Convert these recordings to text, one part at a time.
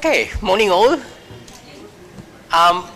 Okay, morning all.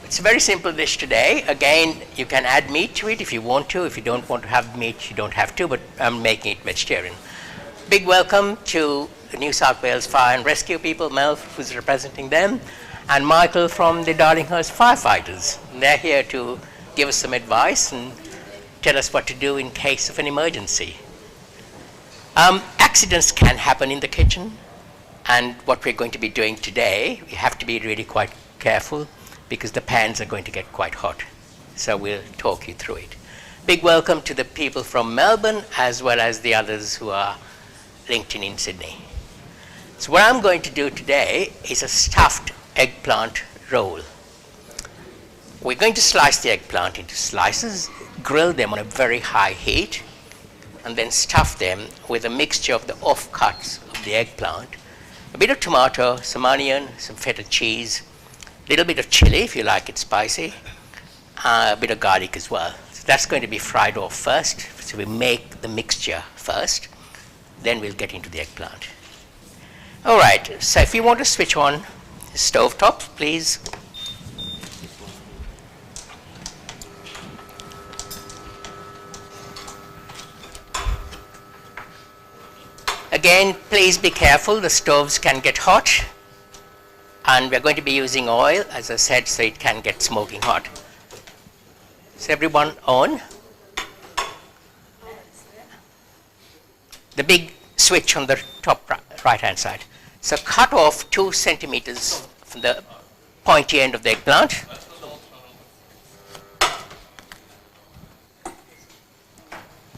It's a very simple dish today. Again, you can add meat to it if you want to. If you don't want to have meat, you don't have to, but I'm making it vegetarian. Big welcome to the New South Wales Fire and Rescue people, Mel, who's representing them, and Michael from the Darlinghurst firefighters. They're here to give us some advice and tell us what to do in case of an emergency. Accidents can happen in the kitchen, and what we're going to be doing today, we have to be really quite careful because the pans are going to get quite hot. So we'll talk you through it. Big welcome to the people from Melbourne as well as the others who are linked in Sydney. So what I'm going to do today is a stuffed eggplant roll. We're going to slice the eggplant into slices, grill them on a very high heat, and then stuff them with a mixture of the offcuts of the eggplant, a bit of tomato, some onion, some feta cheese, a little bit of chili if you like it spicy, a bit of garlic as well. So that's going to be fried off first. So we make the mixture first, then we'll get into the eggplant. All right, so if you want to switch on the stove top, please. Again, please be careful, the stoves can get hot. And we're going to be using oil, as I said, so it can get smoking hot. Is everyone on? The big switch on the top right-hand side. So cut off 2 centimeters from the pointy end of the eggplant.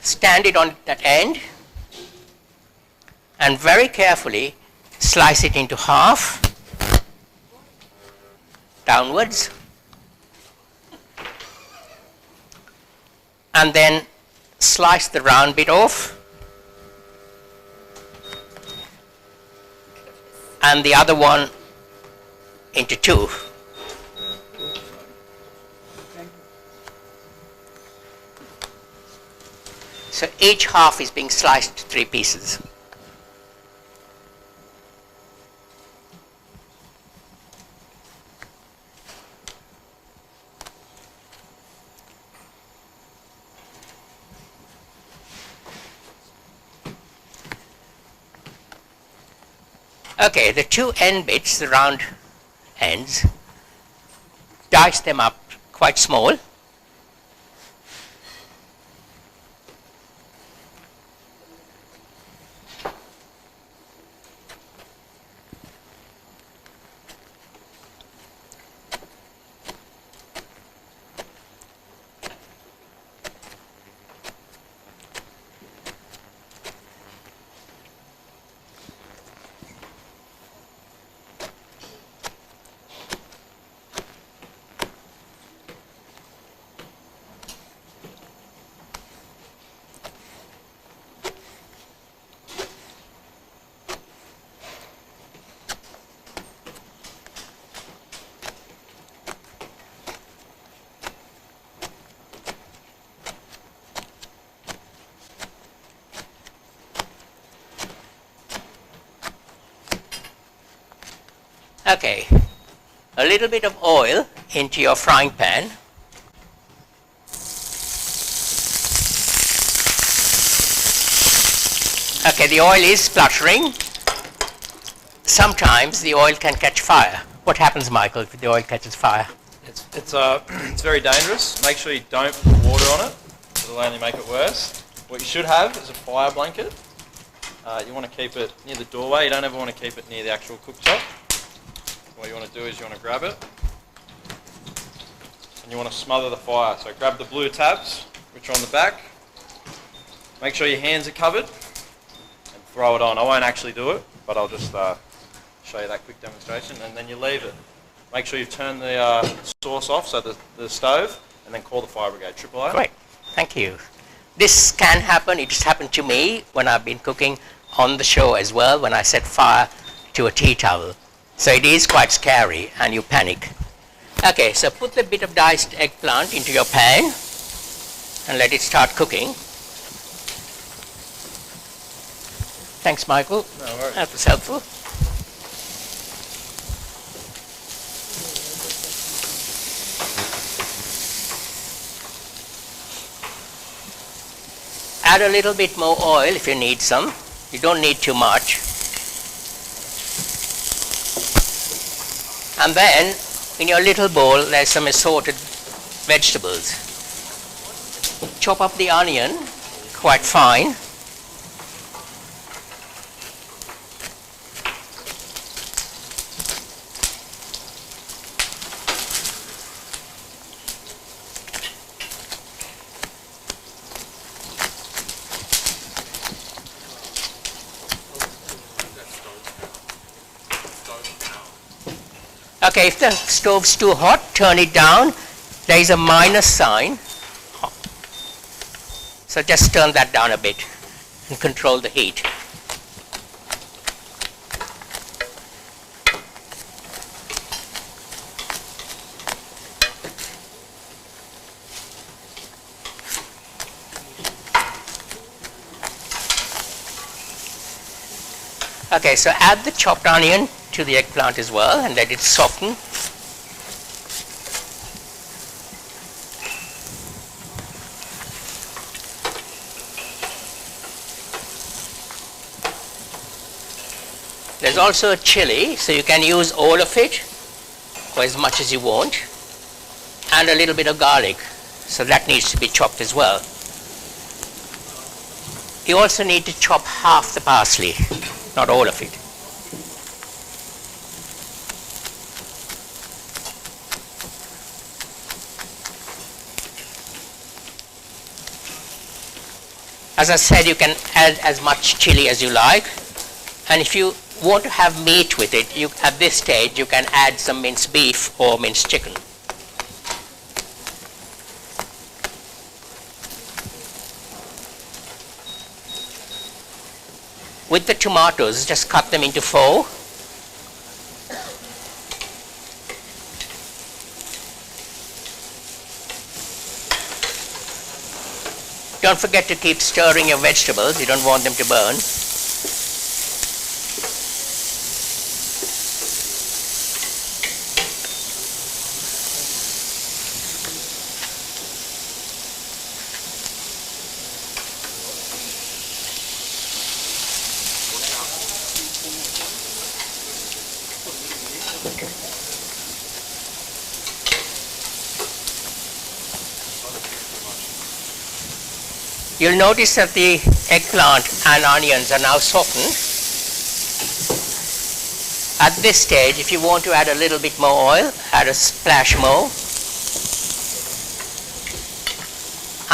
Stand it on that end. And very carefully slice it into half. Downwards, and then slice the round bit off, and the other one into 2. So each half is being sliced into 3 pieces. Okay, the 2 end bits, the round ends, dice them up quite small. Okay, a little bit of oil into your frying pan. Okay, the oil is spluttering. Sometimes the oil can catch fire. What happens, Michael, if the oil catches fire? It's very dangerous. Make sure you don't put water on it. It'll only make it worse. What you should have is a fire blanket. You want to keep it near the doorway. You don't ever want to keep it near the actual cooktop. What you want to do is you want to grab it and you want to smother the fire. So grab the blue tabs, which are on the back. Make sure your hands are covered and throw it on. I won't actually do it, but I'll just show you that quick demonstration, and then you leave it. Make sure you turn the sauce off, so the stove, and then call the fire brigade, AAA. Great, thank you. This can happen. It just happened to me when I've been cooking on the show as well, when I set fire to a tea towel. So it is quite scary and you panic. Okay, so put the bit of diced eggplant into your pan and let it start cooking. Thanks, Michael. No worries. That was helpful. Add a little bit more oil if you need some. You don't need too much. And then in your little bowl there's some assorted vegetables. Chop up the onion quite fine. Okay, if the stove's too hot, turn it down. There is a minus sign. So just turn that down a bit and control the heat. Okay, so add the chopped onion to the eggplant as well and let it soften. There's also a chili, so you can use all of it or as much as you want, and a little bit of garlic, so that needs to be chopped as well. You also need to chop half the parsley, not all of it. As I said, you can add as much chili as you like, and if you want to have meat with it, at this stage you can add some minced beef or minced chicken. With the tomatoes, just cut them into 4. Don't forget to keep stirring your vegetables, you don't want them to burn. You'll notice that the eggplant and onions are now softened. At this stage, if you want to add a little bit more oil, add a splash more.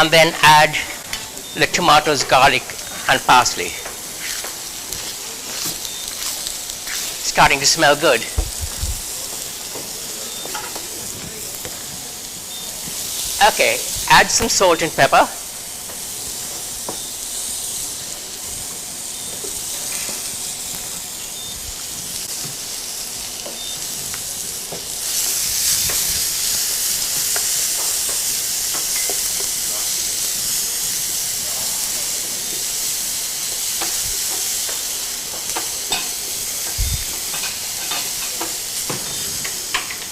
And then add the tomatoes, garlic and parsley. Starting to smell good. Okay, add some salt and pepper.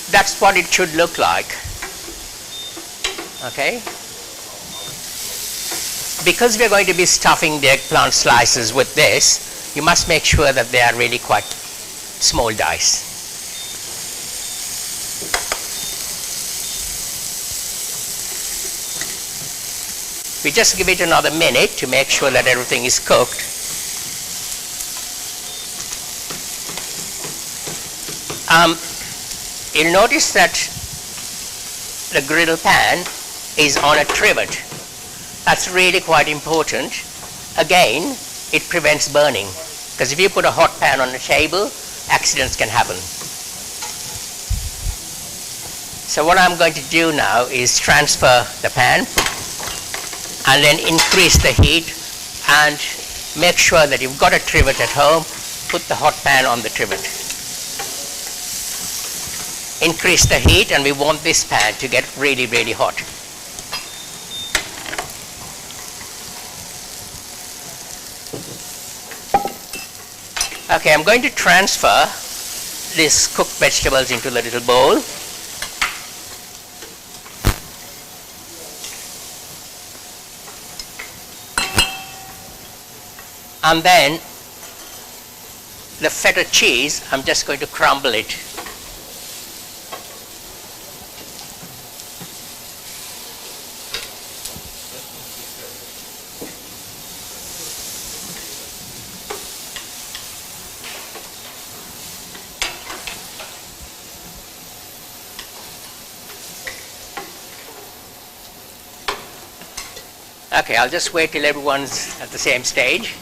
That's what it should look like. Okay? Because we're going to be stuffing the eggplant slices with this, you must make sure that they are really quite small dice. We just give it another minute to make sure that everything is cooked. You'll notice that the griddle pan is on a trivet. That's really quite important. Again, it prevents burning, because if you put a hot pan on the table, accidents can happen. So what I'm going to do now is transfer the pan and then increase the heat, and make sure that you've got a trivet at home. Put the hot pan on the trivet. Increase the heat, and we want this pan to get really, really hot. Okay, I'm going to transfer these cooked vegetables into the little bowl. And then the feta cheese, I'm just going to crumble it. Okay, I'll just wait till everyone's at the same stage.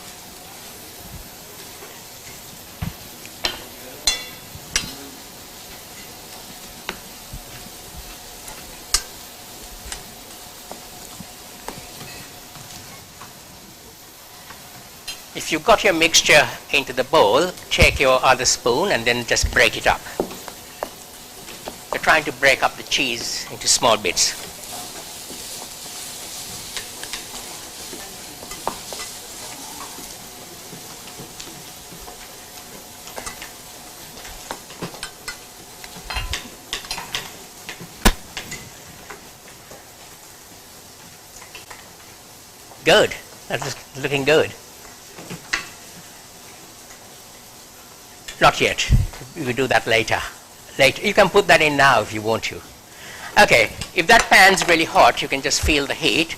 If you've got your mixture into the bowl, take your other spoon and then just break it up. You're trying to break up the cheese into small bits. Good. That's looking good. Not yet. We will do that later. You can put that in now if you want to. Okay. If that pan's really hot, you can just feel the heat.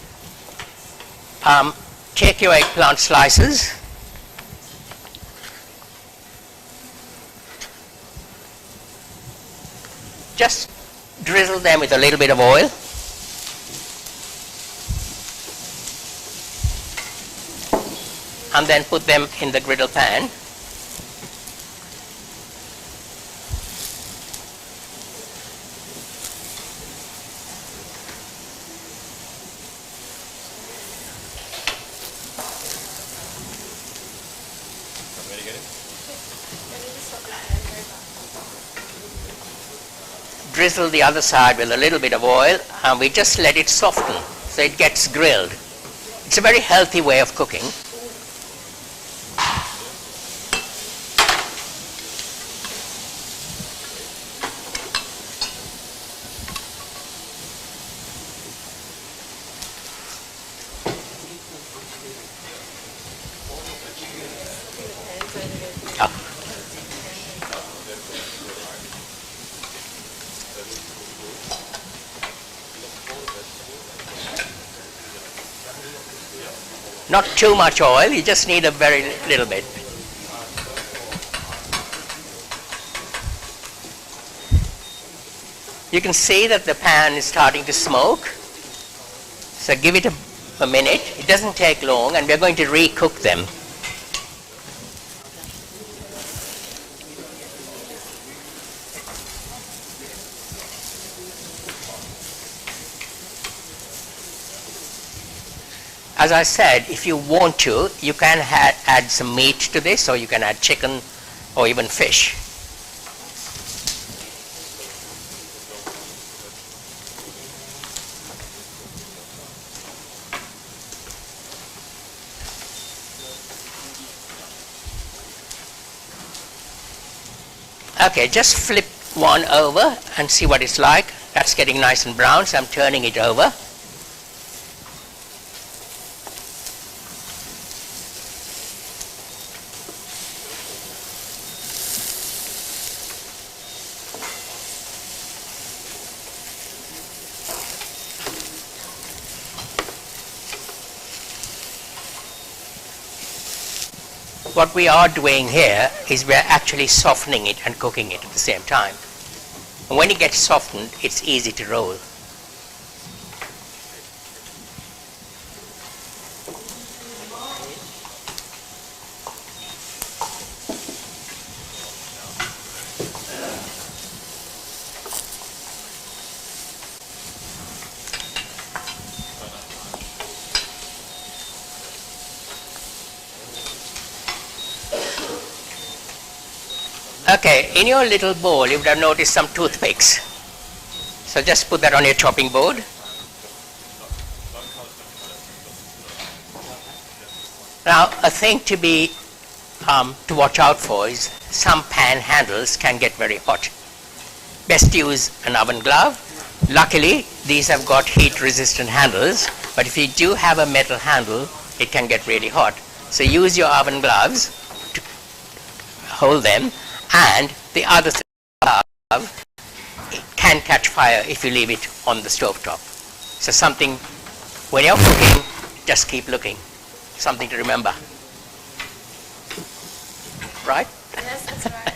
Take your eggplant slices. Just drizzle them with a little bit of oil. And then put them in the griddle pan. Drizzle the other side with a little bit of oil, and we just let it soften so it gets grilled. It's a very healthy way of cooking. Not too much oil, you just need a very little bit. You can see that the pan is starting to smoke. So give it a minute. It doesn't take long, and we're going to re-cook them. As I said, if you want to, you can add some meat to this, or you can add chicken or even fish. Okay, just flip one over and see what it's like. That's getting nice and brown, so I'm turning it over. What we are doing here is we're actually softening it and cooking it at the same time. And when it gets softened, it's easy to roll. Okay, in your little bowl you would have noticed some toothpicks. So just put that on your chopping board. Now a thing to watch out for is some pan handles can get very hot. Best to use an oven glove. Luckily these have got heat resistant handles, but if you do have a metal handle it can get really hot. So use your oven gloves to hold them, and the other glove, it can catch fire if you leave it on the stove top. So something, when you're cooking, just keep looking. Something to remember. Right? Yes, that's right.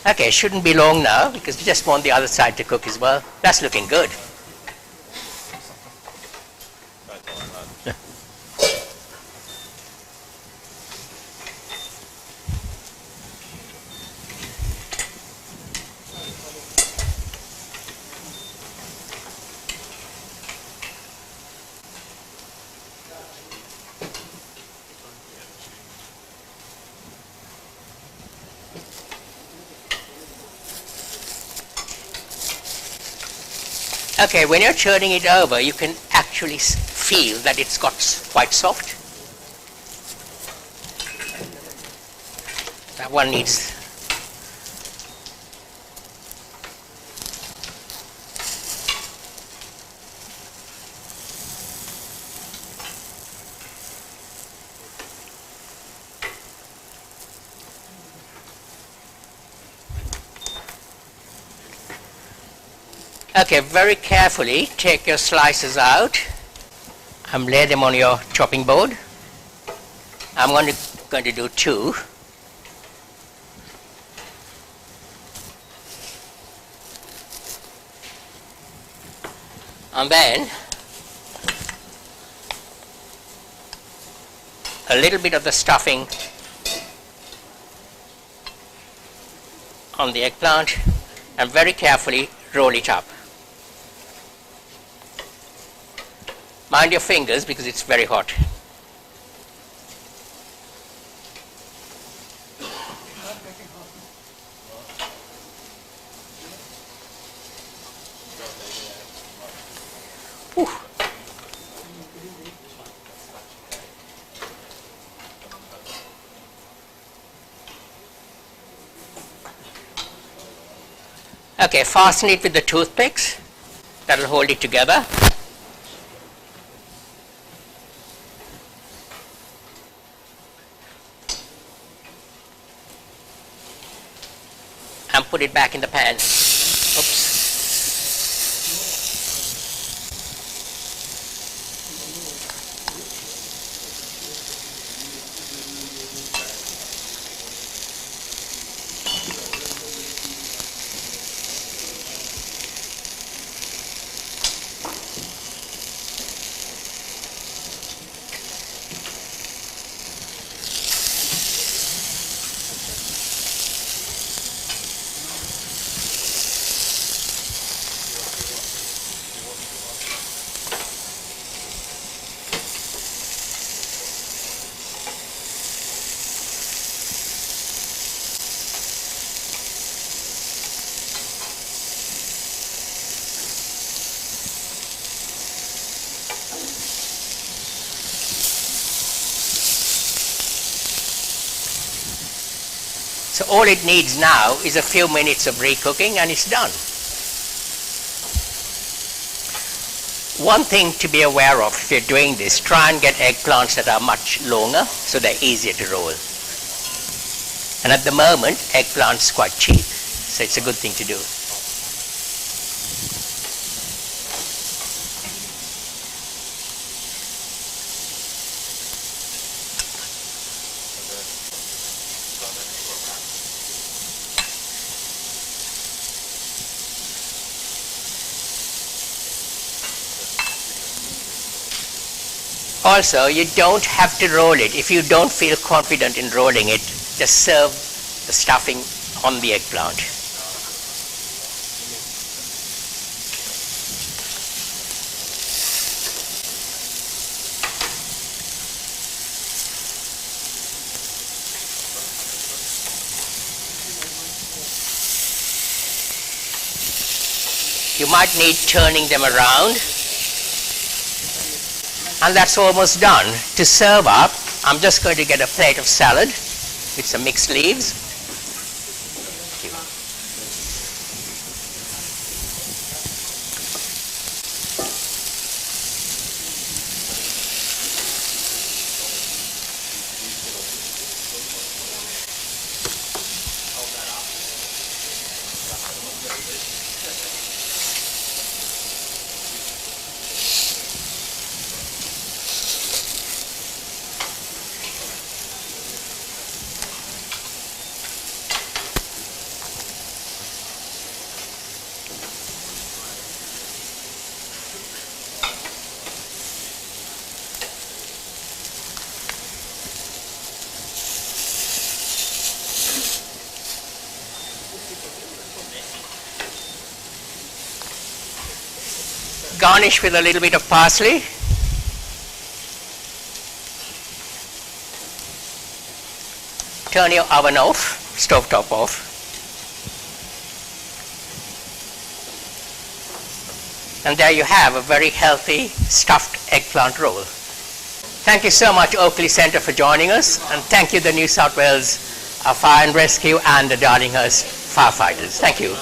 Okay, shouldn't be long now because you just want the other side to cook as well. That's looking good. Okay, when you're churning it over, you can actually feel that it's got quite soft. That one needs. Okay, very carefully take your slices out and lay them on your chopping board. I'm going to do 2. And then a little bit of the stuffing on the eggplant and very carefully roll it up. Mind your fingers because it's very hot. Whew. Okay, fasten it with the toothpicks. That'll hold it together. And put it back in the pan. Oops. So all it needs now is a few minutes of recooking and it's done. One thing to be aware of if you're doing this, try and get eggplants that are much longer so they're easier to roll. And at the moment, eggplant's quite cheap, so it's a good thing to do. Also, you don't have to roll it. If you don't feel confident in rolling it, just serve the stuffing on the eggplant. You might need turning them around. And that's almost done. To serve up, I'm just going to get a plate of salad with some mixed leaves. Garnish with a little bit of parsley. Turn your oven off, stovetop off. And there you have a very healthy stuffed eggplant roll. Thank you so much, Oakley Centre, for joining us. And thank you, the New South Wales Fire and Rescue and the Darlinghurst firefighters. Thank you.